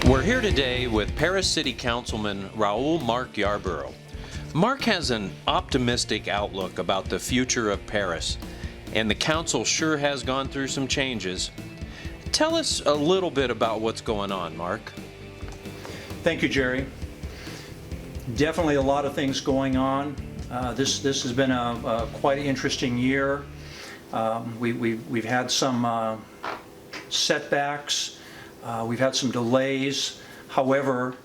We're here today with Perris City Councilman Mark Yarbrough. Mark has an optimistic outlook about the future of Perris, and the council sure has gone through some changes. Tell us a little bit about what's going on, Mark. Thank you, Jerry. Definitely a lot of things going on. This has been a quite interesting year. We've had some setbacks. We've had some delays. However,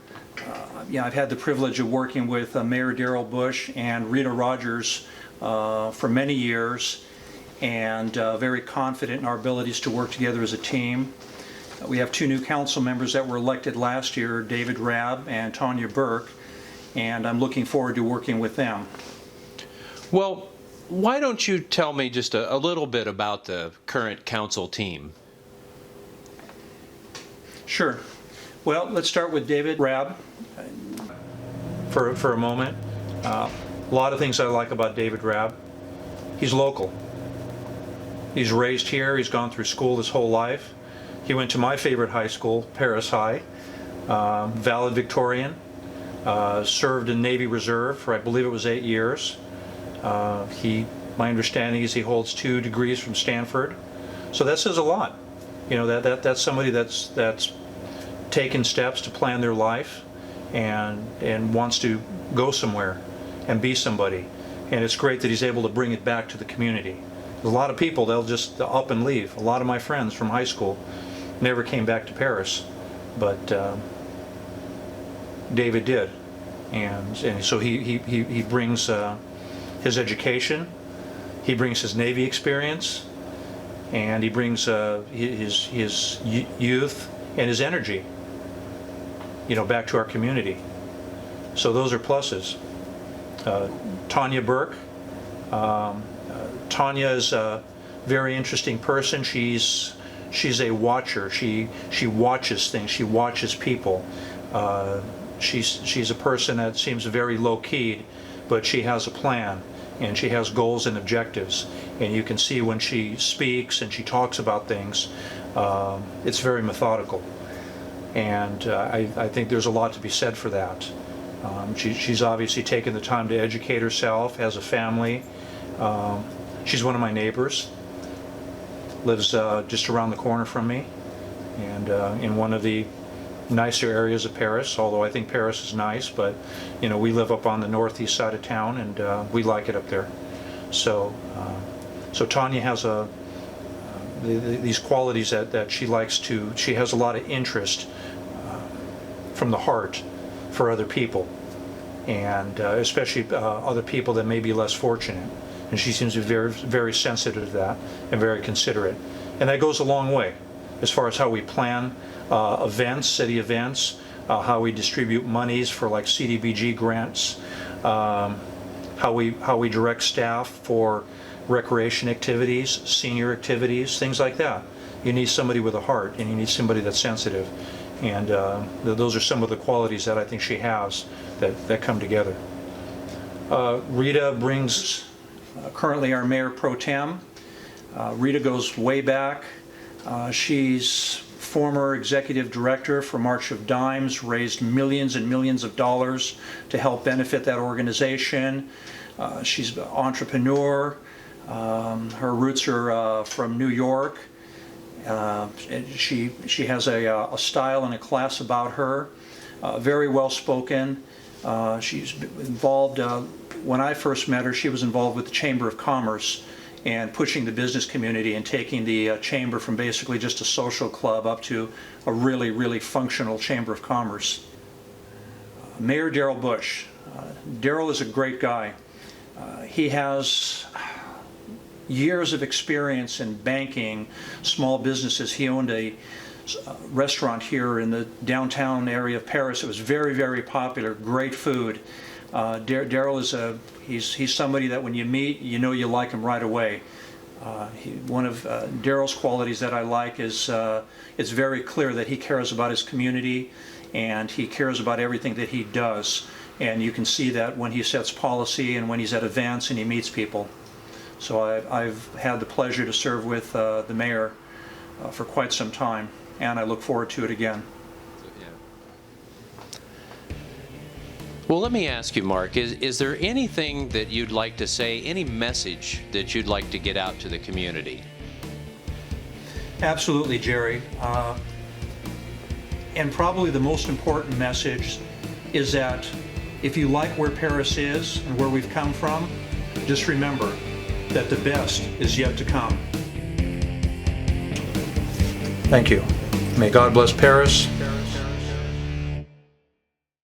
I've had the privilege of working with Mayor Darl Bush and Rita Rogers for many years, and very confident in our abilities to work together as a team. We have two new council members that were elected last year, David Rabb and Tanya Burke, and I'm looking forward to working with them. Well, why don't you tell me just a little bit about the current council team? Sure. Well, let's start with David Rabb for a moment. A lot of things I like about David Rabb. He's local. He's raised here. He's gone through school his whole life. He went to my favorite high school, Perris High, valedictorian, served in Navy Reserve for I believe it was 8 years. My understanding is he holds 2 degrees from Stanford. So that says a lot. You know, that's somebody that's taken steps to plan their life and wants to go somewhere and be somebody. And it's great that he's able to bring it back to the community. There's a lot of people, they'll just up and leave. A lot of my friends from high school never came back to Perris, but David did. And so he brings his education, he brings his Navy experience, and he brings his youth and his energy, back to our community. So those are pluses. Tanya Burke. Tanya is a very interesting person. She's a watcher. She watches things. She watches people. She's a person that seems very low-keyed, but she has a plan and she has goals and objectives. And you can see when she speaks and she talks about things, it's very methodical. And I think there's a lot to be said for that. She's obviously taken the time to educate herself, has a family. She's one of my neighbors, lives just around the corner from me, and in one of the nicer areas of Perris, although I think Perris is nice, but we live up on the northeast side of town, and we like it up there. So Tanya has these qualities that she likes to, she has a lot of interest from the heart for other people, and especially other people that may be less fortunate. And she seems to be very, very sensitive to that and very considerate. And that goes a long way as far as how we plan events, city events, how we distribute monies for like CDBG grants, how we direct staff for recreation activities, senior activities, things like that. You need somebody with a heart, and you need somebody that's sensitive. And those are some of the qualities that I think she has that come together. Rita brings currently our Mayor Pro Tem. Rita goes way back. She's former executive director for March of Dimes, raised millions and millions of dollars to help benefit that organization. She's an entrepreneur. Her roots are from New York. She has a style and a class about her. Very well spoken. She's involved. When I first met her, she was involved with the Chamber of Commerce and pushing the business community and taking the chamber from basically just a social club up to a really, really functional Chamber of Commerce. Mayor Darl Bush. Darl is a great guy. He has years of experience in banking, small businesses. He owned a restaurant here in the downtown area of Perris. It was very, very popular, great food. Darl is he's somebody that when you meet, you like him right away. One of Darl's qualities that I like is it's very clear that he cares about his community, and he cares about everything that he does. And you can see that when he sets policy and when he's at events and he meets people. So I've had the pleasure to serve with the mayor for quite some time, and I look forward to it again. Well, let me ask you, Mark, is there anything that you'd like to say, any message that you'd like to get out to the community? Absolutely, Jerry. And probably the most important message is that if you like where Perris is and where we've come from, just remember that the best is yet to come. Thank you. May God bless Perris